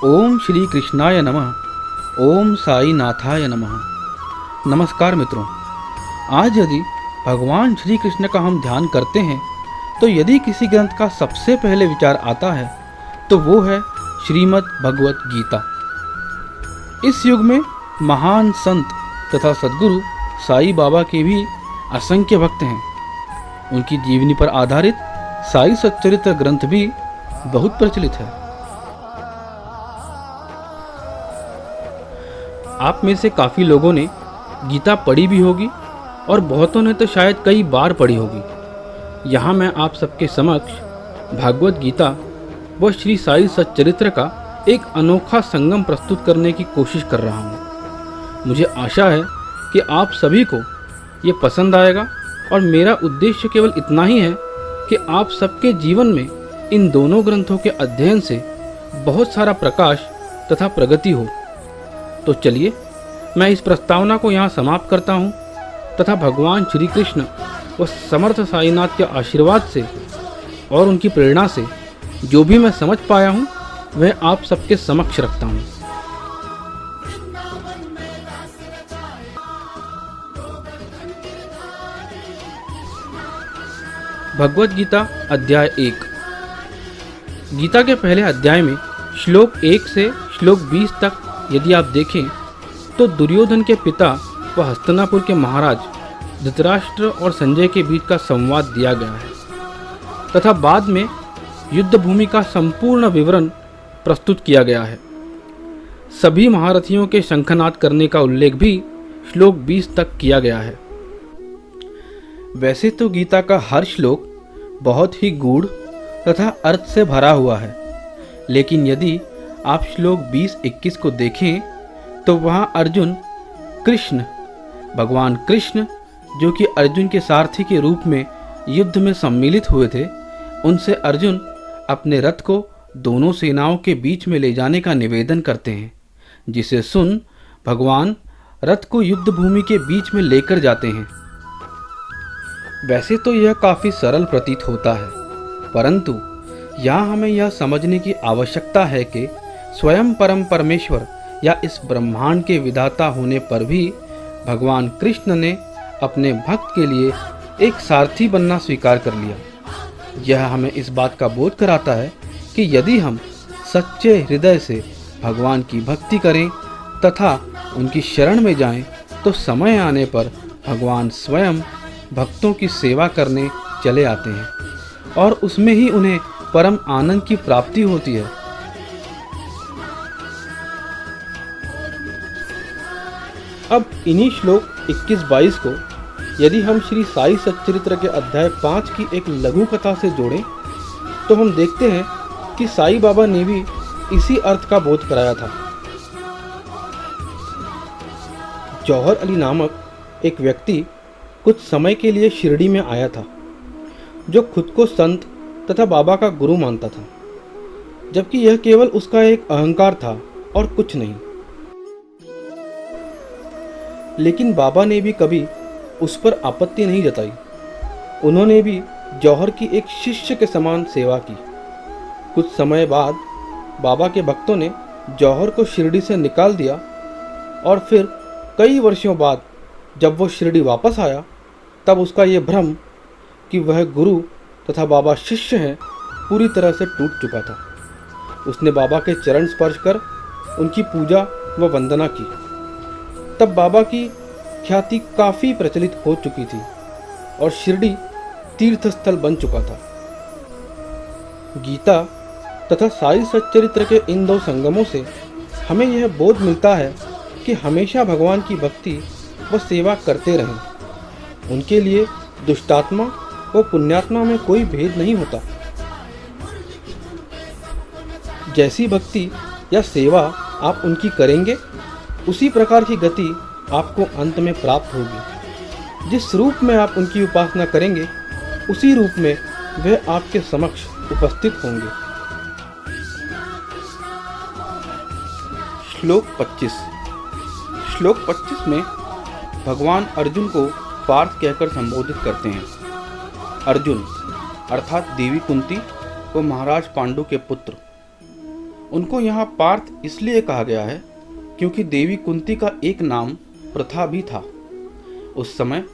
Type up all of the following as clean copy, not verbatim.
ओम श्री कृष्णाय नमः। ओम साई नाथाय नमः। नमस्कार मित्रों, आज यदि भगवान श्री कृष्ण का हम ध्यान करते हैं तो यदि किसी ग्रंथ का सबसे पहले विचार आता है तो वो है श्रीमद् भगवत गीता। इस युग में महान संत तथा सद्गुरु साई बाबा के भी असंख्य भक्त हैं। उनकी जीवनी पर आधारित साई सच्चरित्र ग्रंथ भी बहुत प्रचलित है। आप में से काफ़ी लोगों ने गीता पढ़ी भी होगी और बहुतों ने तो शायद कई बार पढ़ी होगी। यहाँ मैं आप सबके समक्ष भागवत गीता व श्री साई सच्चरित्र का एक अनोखा संगम प्रस्तुत करने की कोशिश कर रहा हूँ। मुझे आशा है कि आप सभी को ये पसंद आएगा और मेरा उद्देश्य केवल इतना ही है कि आप सबके जीवन में इन दोनों ग्रंथों के अध्ययन से बहुत सारा प्रकाश तथा प्रगति हो। तो चलिए मैं इस प्रस्तावना को यहाँ समाप्त करता हूँ तथा भगवान श्री कृष्ण व समर्थ साईनाथ के आशीर्वाद से और उनकी प्रेरणा से जो भी मैं समझ पाया हूँ वह आप सबके समक्ष रखता हूँ। भगवत गीता अध्याय 1। गीता के पहले अध्याय में श्लोक 1 से श्लोक 20 तक यदि आप देखें तो दुर्योधन के पिता व हस्तिनापुर के महाराज धृतराष्ट्र और संजय के बीच का संवाद दिया गया है तथा बाद में युद्ध भूमि का संपूर्ण विवरण प्रस्तुत किया गया है। सभी महारथियों के शंखनाद करने का उल्लेख भी श्लोक 20 तक किया गया है। वैसे तो गीता का हर श्लोक बहुत ही गूढ़ तथा अर्थ से भरा हुआ है, लेकिन यदि आप श्लोक 20-21 को देखें तो वहाँ अर्जुन कृष्ण, भगवान कृष्ण जो कि अर्जुन के सारथी के रूप में युद्ध में सम्मिलित हुए थे, उनसे अर्जुन अपने रथ को दोनों सेनाओं के बीच में ले जाने का निवेदन करते हैं, जिसे सुन भगवान रथ को युद्ध भूमि के बीच में लेकर जाते हैं। वैसे तो यह काफ़ी सरल प्रतीत होता है, परंतु यहाँ हमें यह समझने की आवश्यकता है कि स्वयं परम परमेश्वर या इस ब्रह्मांड के विधाता होने पर भी भगवान कृष्ण ने अपने भक्त के लिए एक सारथी बनना स्वीकार कर लिया। यह हमें इस बात का बोध कराता है कि यदि हम सच्चे हृदय से भगवान की भक्ति करें तथा उनकी शरण में जाएं, तो समय आने पर भगवान स्वयं भक्तों की सेवा करने चले आते हैं और उसमें ही उन्हें परम आनंद की प्राप्ति होती है। अब इन्हीं श्लोक 21-22 को यदि हम श्री साई सच्चरित्र के अध्याय 5 की एक लघु कथा से जोड़ें तो हम देखते हैं कि साई बाबा ने भी इसी अर्थ का बोध कराया था। जौहर अली नामक एक व्यक्ति कुछ समय के लिए शिरडी में आया था, जो खुद को संत तथा बाबा का गुरु मानता था, जबकि यह केवल उसका एक अहंकार था और कुछ नहीं। लेकिन बाबा ने भी कभी उस पर आपत्ति नहीं जताई। उन्होंने भी जौहर की एक शिष्य के समान सेवा की। कुछ समय बाद बाबा के भक्तों ने जौहर को शिरडी से निकाल दिया और फिर कई वर्षों बाद जब वो शिरडी वापस आया तब उसका ये भ्रम कि वह गुरु तथा बाबा शिष्य हैं पूरी तरह से टूट चुका था। उसने बाबा के चरण स्पर्श कर उनकी पूजा व वंदना की। तब बाबा की ख्याति काफ़ी प्रचलित हो चुकी थी और शिरडी तीर्थस्थल बन चुका था। गीता तथा साई सच्चरित्र के इन दो संगमों से हमें यह बोध मिलता है कि हमेशा भगवान की भक्ति व सेवा करते रहें। उनके लिए दुष्टात्मा व पुण्यात्मा में कोई भेद नहीं होता। जैसी भक्ति या सेवा आप उनकी करेंगे, उसी प्रकार की गति आपको अंत में प्राप्त होगी। जिस रूप में आप उनकी उपासना करेंगे, उसी रूप में वह आपके समक्ष उपस्थित होंगे। श्लोक 25। श्लोक 25 में भगवान अर्जुन को पार्थ कहकर संबोधित करते हैं। अर्जुन अर्थात देवी कुंती व महाराज पांडु के पुत्र। उनको यहाँ पार्थ इसलिए कहा गया है क्योंकि देवी कुंती का एक नाम प्रथा भी था। उस समय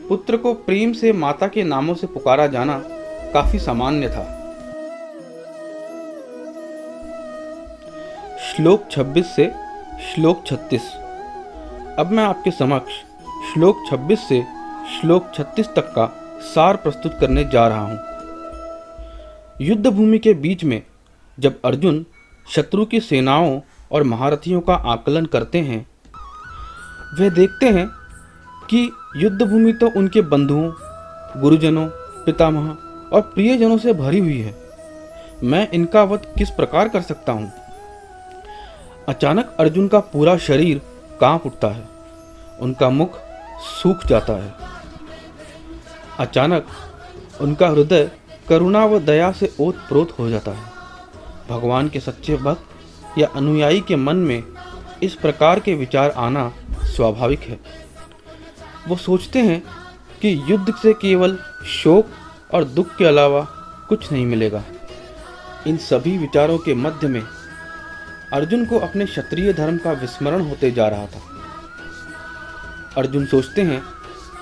पुत्र को प्रेम से माता के नामों से पुकारा जाना काफी सामान्य था। श्लोक 26 से श्लोक 36। अब मैं आपके समक्ष श्लोक 26 से श्लोक 36 तक का सार प्रस्तुत करने जा रहा हूं। युद्ध भूमि के बीच में जब अर्जुन शत्रु की सेनाओं और महारथियों का आकलन करते हैं, वे देखते हैं कि युद्ध भूमि तो उनके बंधुओं, गुरुजनों, पितामह और प्रियजनों से भरी हुई है। मैं इनका वध किस प्रकार कर सकता हूँ? अचानक अर्जुन का पूरा शरीर कांप उठता है, उनका मुख सूख जाता है। अचानक उनका हृदय करुणा व दया से ओतप्रोत हो जाता है। भगवान के सच्चे भक्त या अनुयायी के मन में इस प्रकार के विचार आना स्वाभाविक है। वो सोचते हैं कि युद्ध से केवल शोक और दुख के अलावा कुछ नहीं मिलेगा। इन सभी विचारों के मध्य में अर्जुन को अपने क्षत्रिय धर्म का विस्मरण होते जा रहा था। अर्जुन सोचते हैं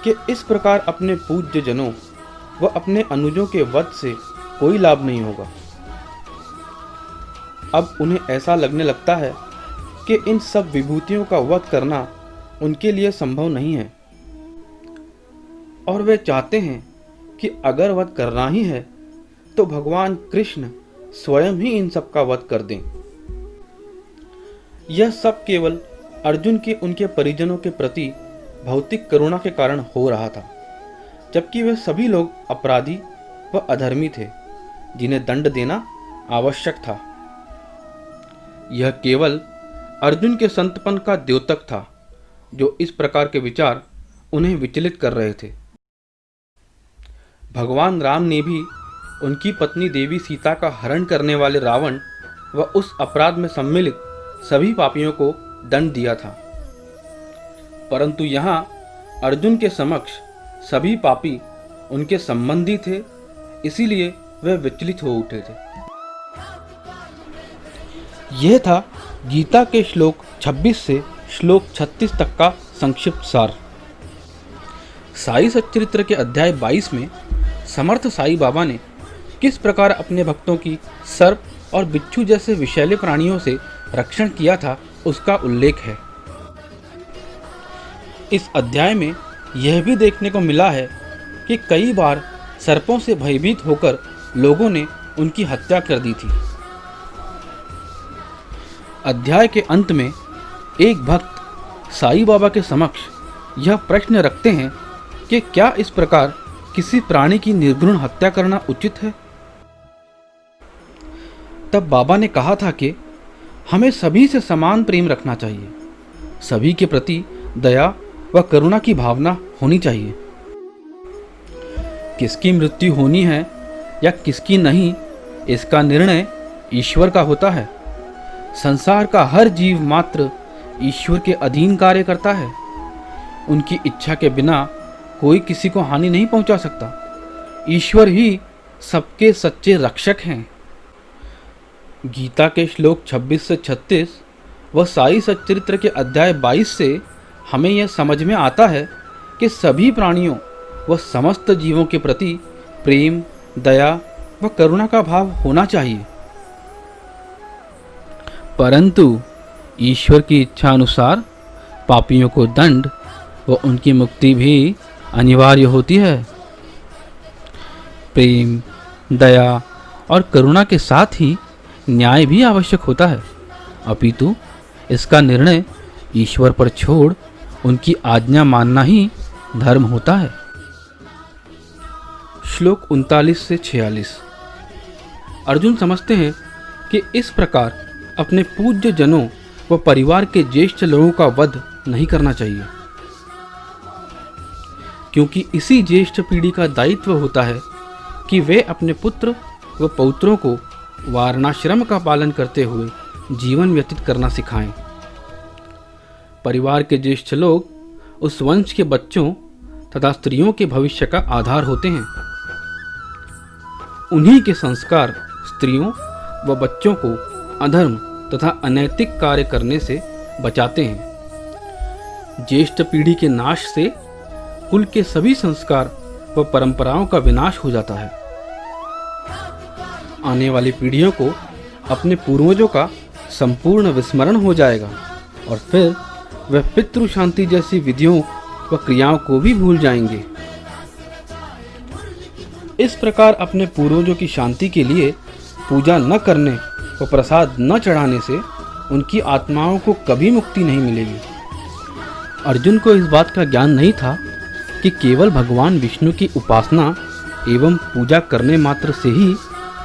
कि इस प्रकार अपने पूज्य जनों व अपने अनुजों के वध से कोई लाभ नहीं होगा। अब उन्हें ऐसा लगने लगता है कि इन सब विभूतियों का वध करना उनके लिए संभव नहीं है, और वे चाहते हैं कि अगर वध करना ही है तो भगवान कृष्ण स्वयं ही इन सब का वध कर दें। यह सब केवल अर्जुन के उनके परिजनों के प्रति भौतिक करुणा के कारण हो रहा था, जबकि वे सभी लोग अपराधी व अधर्मी थे जिन्हें दंड देना आवश्यक था। यह केवल अर्जुन के संतपन का द्योतक था जो इस प्रकार के विचार उन्हें विचलित कर रहे थे। भगवान राम ने भी उनकी पत्नी देवी सीता का हरण करने वाले रावण व उस अपराध में सम्मिलित सभी पापियों को दंड दिया था, परंतु यहाँ अर्जुन के समक्ष सभी पापी उनके संबंधी थे, इसीलिए वे विचलित हो उठे थे। यह था गीता के श्लोक 26 से श्लोक 36 तक का संक्षिप्त सार। साई सच्चरित्र के अध्याय 22 में समर्थ साई बाबा ने किस प्रकार अपने भक्तों की सर्प और बिच्छू जैसे विषैले प्राणियों से रक्षण किया था, उसका उल्लेख है। इस अध्याय में यह भी देखने को मिला है कि कई बार सर्पों से भयभीत होकर लोगों ने उनकी हत्या कर दी थी। अध्याय के अंत में एक भक्त साई बाबा के समक्ष यह प्रश्न रखते हैं कि क्या इस प्रकार किसी प्राणी की निर्घृण हत्या करना उचित है? तब बाबा ने कहा था कि हमें सभी से समान प्रेम रखना चाहिए, सभी के प्रति दया व करुणा की भावना होनी चाहिए। किसकी मृत्यु होनी है या किसकी नहीं, इसका निर्णय ईश्वर का होता है। संसार का हर जीव मात्र ईश्वर के अधीन कार्य करता है। उनकी इच्छा के बिना कोई किसी को हानि नहीं पहुंचा सकता। ईश्वर ही सबके सच्चे रक्षक हैं। गीता के श्लोक 26 से 36 व साई सच्चरित्र के अध्याय 22 से हमें यह समझ में आता है कि सभी प्राणियों व समस्त जीवों के प्रति प्रेम, दया व करुणा का भाव होना चाहिए, परंतु ईश्वर की इच्छा अनुसार पापियों को दंड व उनकी मुक्ति भी अनिवार्य होती है। प्रेम, दया और करुणा के साथ ही न्याय भी आवश्यक होता है, अपितु इसका निर्णय ईश्वर पर छोड़ उनकी आज्ञा मानना ही धर्म होता है। श्लोक 39 से 46। अर्जुन समझते हैं कि इस प्रकार अपने पूज्य जनों व परिवार के ज्येष्ठ लोगों का वध नहीं करना चाहिए, क्योंकि इसी ज्येष्ठ पीढ़ी का दायित्व होता है कि वे अपने पुत्र व पौत्रों को वारणाश्रम का पालन करते हुए जीवन व्यतीत करना सिखाएं। परिवार के ज्येष्ठ लोग उस वंश के बच्चों तथा स्त्रियों के भविष्य का आधार होते हैं। उन्हीं के संस्कार स्त्रियों व बच्चों को अधर्म तथा अनैतिक कार्य करने से बचाते हैं। ज्येष्ठ पीढ़ी के नाश से कुल के सभी संस्कार व परंपराओं का विनाश हो जाता है। आने वाली पीढ़ियों को अपने पूर्वजों का संपूर्ण विस्मरण हो जाएगा और फिर वह पितृ शांति जैसी विधियों व क्रियाओं को भी भूल जाएंगे। इस प्रकार अपने पूर्वजों की शांति के लिए पूजा न करने व प्रसाद न चढ़ाने से उनकी आत्माओं को कभी मुक्ति नहीं मिलेगी। अर्जुन को इस बात का ज्ञान नहीं था कि केवल भगवान विष्णु की उपासना एवं पूजा करने मात्र से ही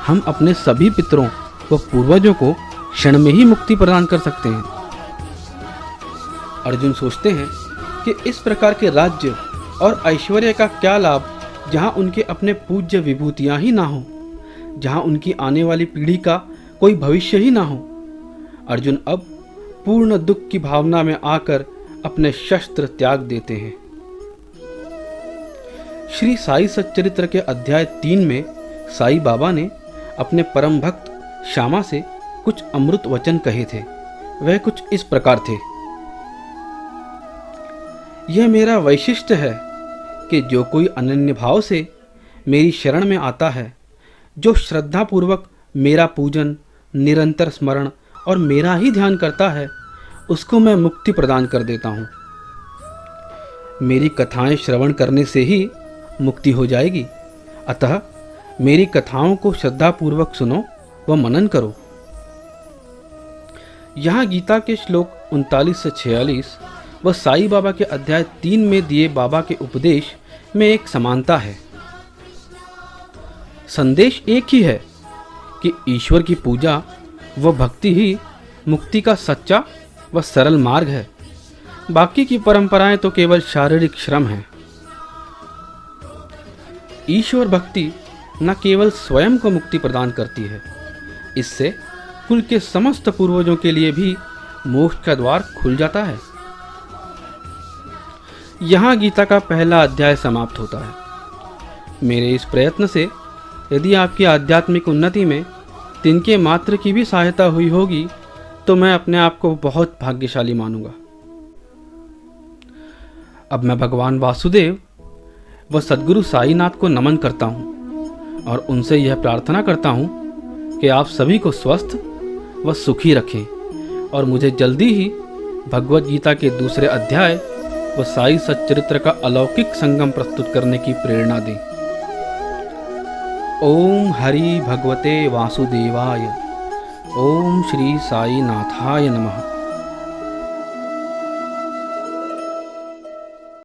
हम अपने सभी पितरों व पूर्वजों को क्षण में ही मुक्ति प्रदान कर सकते हैं। अर्जुन सोचते हैं कि इस प्रकार के राज्य और ऐश्वर्य का क्या लाभ जहां उनके अपने पूज्य विभूतियां ही ना हो, जहां उनकी आने वाली पीढ़ी का कोई भविष्य ही ना हो। अर्जुन अब पूर्ण दुख की भावना में आकर अपने शस्त्र त्याग देते हैं। श्री साई सच्चरित्र के अध्याय 3 में साई बाबा ने अपने परम भक्त श्यामा से कुछ अमृत वचन कहे थे। वह कुछ इस प्रकार थे। यह मेरा वैशिष्ट्य है कि जो कोई अनन्य भाव से मेरी शरण में आता है, जो श्रद्धापूर्वक मेरा पूजन, निरंतर स्मरण और मेरा ही ध्यान करता है, उसको मैं मुक्ति प्रदान कर देता हूँ। मेरी कथाएं श्रवण करने से ही मुक्ति हो जाएगी। अतः मेरी कथाओं को श्रद्धापूर्वक सुनो व मनन करो। यहाँ गीता के श्लोक 39 से 46 व साई बाबा के अध्याय 3 में दिए बाबा के उपदेश में एक समानता है। संदेश एक ही है कि ईश्वर की पूजा व भक्ति ही मुक्ति का सच्चा व सरल मार्ग है। बाकी की परंपराएं तो केवल शारीरिक श्रम है। ईश्वर भक्ति न केवल स्वयं को मुक्ति प्रदान करती है, इससे कुल के समस्त पूर्वजों के लिए भी मोक्ष का द्वार खुल जाता है। यहाँ गीता का पहला अध्याय समाप्त होता है। मेरे इस प्रयत्न से यदि आपकी आध्यात्मिक उन्नति में तिनके मात्र की भी सहायता हुई होगी तो मैं अपने आप को बहुत भाग्यशाली मानूंगा। अब मैं भगवान वासुदेव व सद्गुरु साईनाथ को नमन करता हूँ और उनसे यह प्रार्थना करता हूँ कि आप सभी को स्वस्थ व सुखी रखें और मुझे जल्दी ही भगवद गीता के दूसरे अध्याय व साई सच्चरित्र का अलौकिक संगम प्रस्तुत करने की प्रेरणा दें। ओम हरि भगवते वासुदेवाय। ओम श्री साई नाथाय नमः।